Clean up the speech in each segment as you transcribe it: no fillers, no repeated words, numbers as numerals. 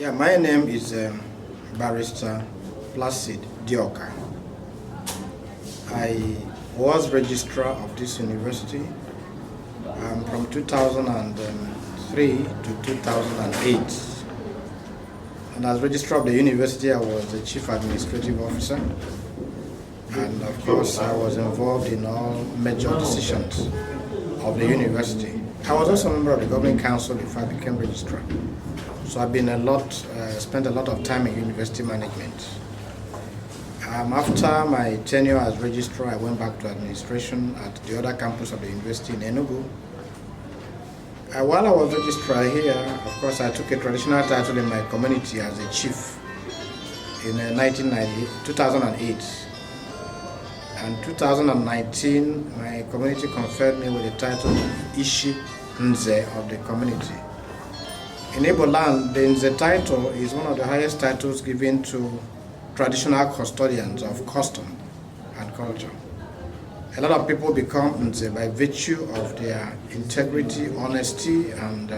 Yeah, my name is Barrister Placid Dioka. I was Registrar of this university from 2003 to 2008. And as Registrar of the university, I was the Chief Administrative Officer. And of course, I was involved in all major decisions of the university. I was also a member of the Governing Council before I became Registrar. So I've been spent a lot of time in university management. After my tenure as Registrar, I went back to administration at the other campus of the university in Enugu. While I was Registrar here, of course, I took a traditional title in my community as a chief in 2008. And 2019, my community conferred me with the title of Ishi Nze of the community. In Igbo land, the Nze title is one of the highest titles given to traditional custodians of custom and culture. A lot of people become Nze by virtue of their integrity, honesty, and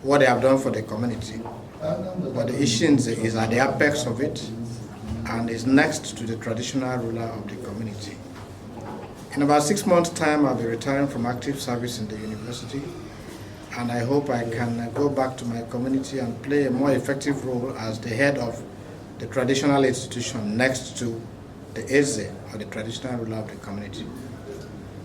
what they have done for the community. But the Ishi Nze is at the apex of it and is next to the traditional ruler of the community. In about 6 months' time, I'll be retiring from active service in the university, and I hope I can go back to my community and play a more effective role as the head of the traditional institution next to the Eze, or the traditional ruler of the community.